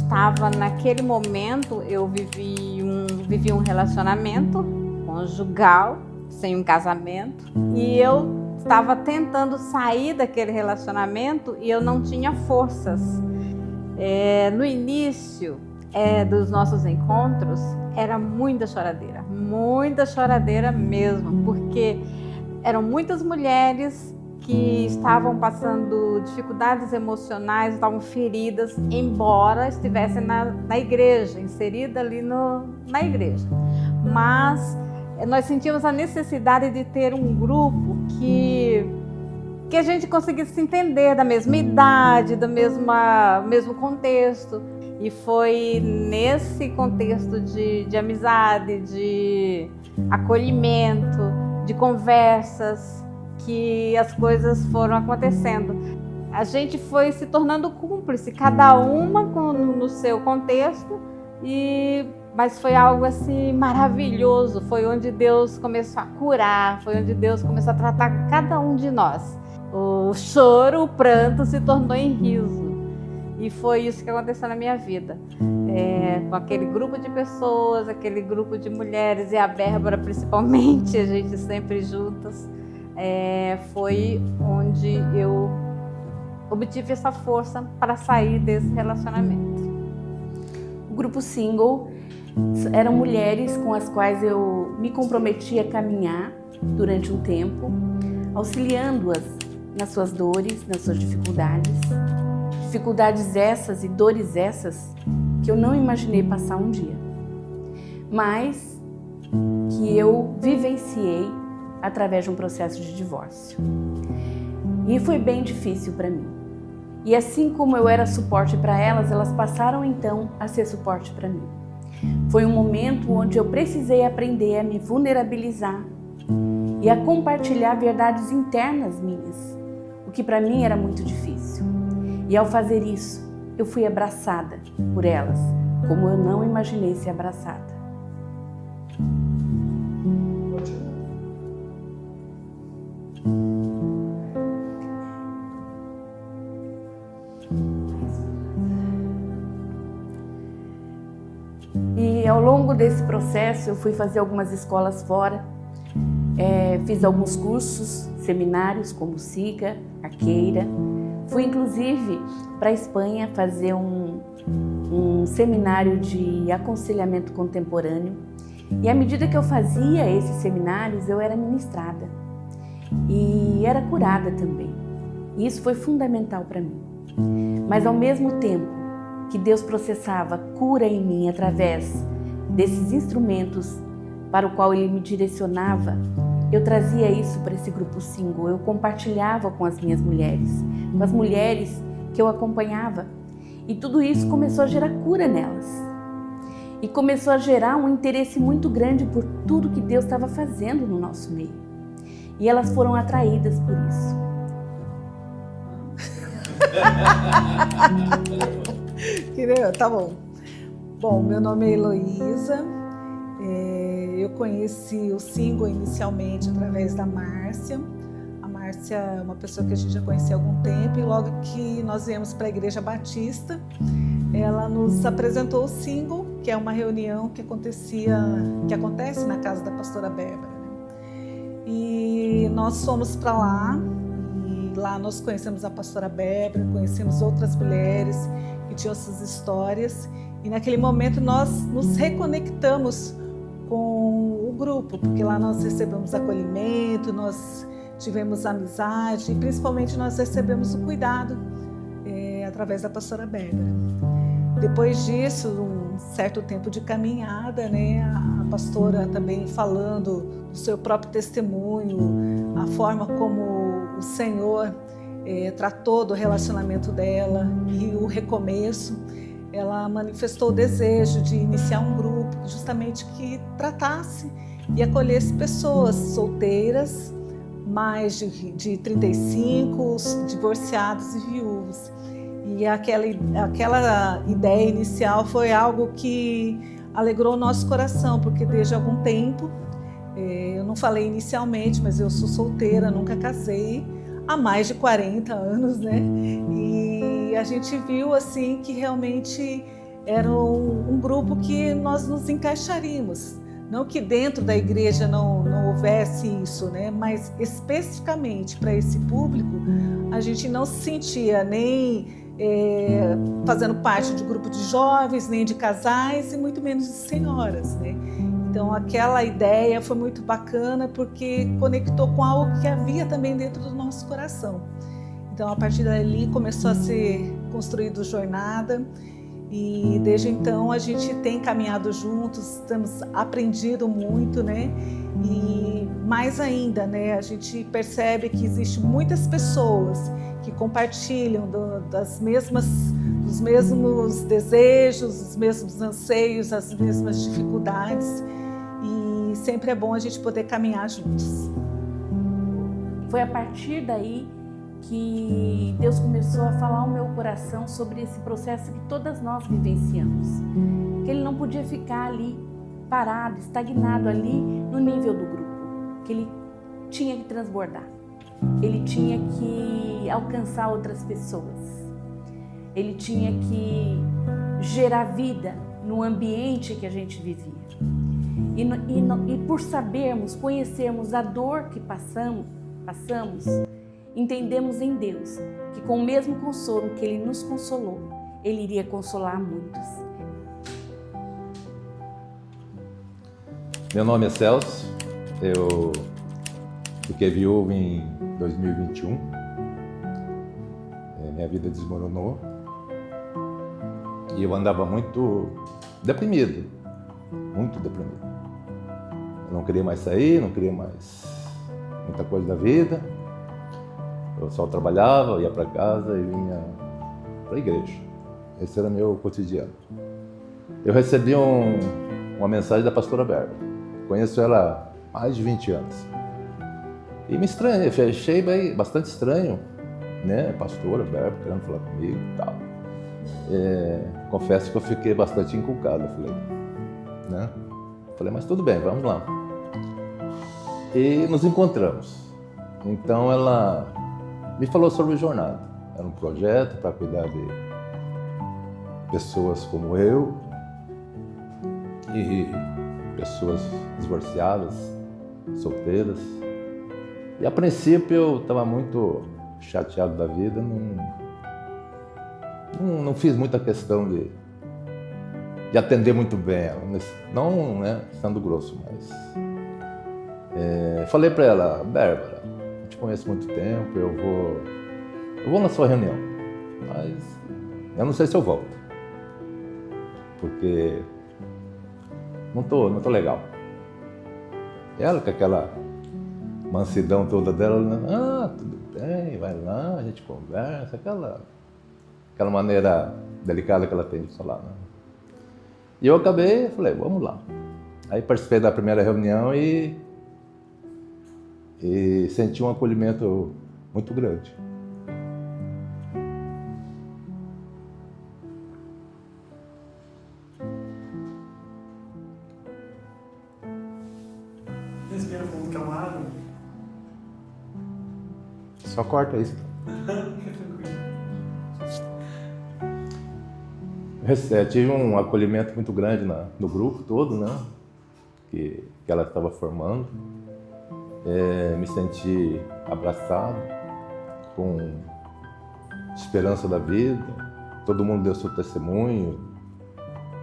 estava naquele momento, eu vivi um relacionamento conjugal, sem um casamento, e eu estava tentando sair daquele relacionamento e eu não tinha forças. No início dos nossos encontros, era muita choradeira mesmo, porque eram muitas mulheres que estavam passando dificuldades emocionais, estavam feridas, embora estivessem na igreja, inserida ali na igreja. Mas nós sentimos a necessidade de ter um grupo que a gente conseguisse se entender, da mesma idade, do mesmo contexto. E foi nesse contexto de amizade, de acolhimento, de conversas, que as coisas foram acontecendo. A gente foi se tornando cúmplice, cada uma no seu contexto, mas foi algo assim maravilhoso. Foi onde Deus começou a curar, foi onde Deus começou a tratar cada um de nós. O choro, o pranto se tornou em riso. E foi isso que aconteceu na minha vida. Com aquele grupo de pessoas, aquele grupo de mulheres, e a Bárbara principalmente, a gente sempre juntas. Foi onde eu obtive essa força para sair desse relacionamento. O grupo Single eram mulheres com as quais eu me comprometi a caminhar durante um tempo, auxiliando-as nas suas dores, nas suas dificuldades. Dificuldades essas e dores essas que eu não imaginei passar um dia, mas que eu vivenciei através de um processo de divórcio. E foi bem difícil para mim. E assim como eu era suporte para elas, elas passaram então a ser suporte para mim. Foi um momento onde eu precisei aprender a me vulnerabilizar e a compartilhar verdades internas minhas, o que para mim era muito difícil. E ao fazer isso, eu fui abraçada por elas, como eu não imaginei ser abraçada. E ao longo desse processo, eu fui fazer algumas escolas fora, fiz alguns cursos, seminários como SIGA, Arqueira. Fui inclusive para a Espanha fazer um seminário de aconselhamento contemporâneo. E à medida que eu fazia esses seminários, eu era ministrada e era curada também. E isso foi fundamental para mim. Mas ao mesmo tempo que Deus processava cura em mim através desses instrumentos para o qual Ele me direcionava, eu trazia isso para esse grupo Single, eu compartilhava com as minhas mulheres, com as mulheres que eu acompanhava. E tudo isso começou a gerar cura nelas. E começou a gerar um interesse muito grande por tudo que Deus estava fazendo no nosso meio. E elas foram atraídas por isso. Tá bom. Bom, meu nome é Heloísa. Eu conheci o Single inicialmente através da Márcia. A Márcia é uma pessoa que a gente já conhecia há algum tempo, e logo que nós viemos para a Igreja Batista, ela nos apresentou o Single, que é uma reunião que acontece na casa da pastora Bárbara. E nós fomos para lá, e lá nós conhecemos a pastora Bárbara, conhecemos outras mulheres que tinham suas histórias, e naquele momento nós nos reconectamos com o grupo, porque lá nós recebemos acolhimento, nós tivemos amizade, e principalmente nós recebemos o cuidado através da pastora Bárbara. Depois disso, um certo tempo de caminhada, a pastora também falando do seu próprio testemunho, a forma como o Senhor tratou do relacionamento dela e o recomeço. Ela manifestou o desejo de iniciar um grupo justamente que tratasse e acolhesse pessoas solteiras, mais de 35, divorciados e viúvos. E aquela ideia inicial foi algo que alegrou o nosso coração, porque desde algum tempo, eu não falei inicialmente, mas eu sou solteira, nunca casei, há mais de 40 anos, E a gente viu assim que realmente era um grupo que nós nos encaixaríamos. Não que dentro da igreja não houvesse isso, né? Mas especificamente para esse público, a gente não se sentia nem fazendo parte de grupo de jovens, nem de casais e muito menos de senhoras, né? Então aquela ideia foi muito bacana porque conectou com algo que havia também dentro do nosso coração. Então a partir dali começou a ser construído Jornada e desde então a gente tem caminhado juntos, temos aprendido muito, né? E mais ainda, né? A gente percebe que existem muitas pessoas que compartilham dos mesmos desejos, os mesmos anseios, as mesmas dificuldades e sempre é bom a gente poder caminhar juntos. Foi a partir daí que Deus começou a falar ao meu coração sobre esse processo que todas nós vivenciamos, que Ele não podia ficar ali parado, estagnado ali no nível do grupo, que Ele tinha que transbordar, Ele tinha que alcançar outras pessoas, Ele tinha que gerar vida no ambiente que a gente vivia. E por sabermos, conhecermos a dor que passamos, entendemos em Deus que com o mesmo consolo que Ele nos consolou, Ele iria consolar muitos. Meu nome é Celso, eu fiquei viúvo em 2021, minha vida desmoronou e eu andava muito deprimido, muito deprimido. Eu não queria mais sair, não queria mais muita coisa da vida. Eu só trabalhava, ia para casa e vinha para a igreja. Esse era meu cotidiano. Eu recebi uma mensagem da pastora Bárbara. Conheço ela há mais de 20 anos. E me estranhei, achei bastante estranho, né? Pastora Bárbara querendo falar comigo e tal. Confesso que eu fiquei bastante encucado. Falei, mas tudo bem, vamos lá. E nos encontramos. Então ela me falou sobre Jornada. Era um projeto para cuidar de pessoas como eu e pessoas divorciadas, solteiras. E a princípio eu estava muito chateado da vida, não fiz muita questão de atender muito bem ela, não, né, sendo grosso, mas falei para ela, Bárbara, eu te conheço há muito tempo, eu vou na sua reunião, mas eu não sei se eu volto, porque não tô legal. E ela, com aquela mansidão toda dela, tudo bem, vai lá, a gente conversa, aquela maneira delicada que ela tem de falar, né? E eu falei, vamos lá. Aí participei da primeira reunião e senti um acolhimento muito grande. Respira fundo, calmado. Só corta isso. Tive um acolhimento muito grande no grupo todo, né? Que ela estava formando. Me senti abraçado, com esperança da vida. Todo mundo deu seu testemunho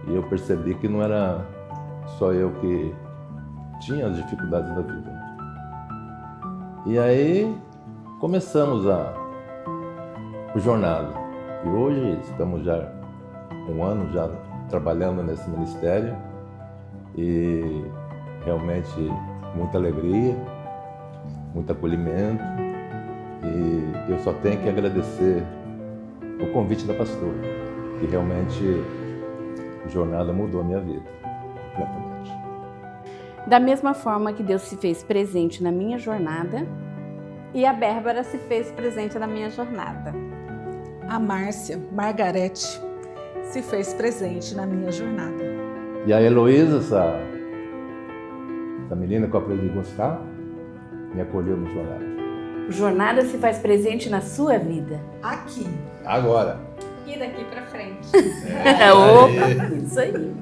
e eu percebi que não era só eu que tinha as dificuldades da vida. E aí começamos a Jornada. E hoje estamos já um ano já trabalhando nesse ministério e realmente muita alegria, muito acolhimento, e eu só tenho que agradecer o convite da pastora, que realmente a Jornada mudou a minha vida completamente. Da mesma forma que Deus se fez presente na minha jornada, e a Bárbara se fez presente na minha jornada. A Márcia, Margarete, se fez presente na minha jornada. E a Heloísa, essa menina que eu aprendi a gostar, me acolheu no Jornada. Jornada se faz presente na sua vida. Aqui. Agora. E daqui pra frente. Opa, isso aí.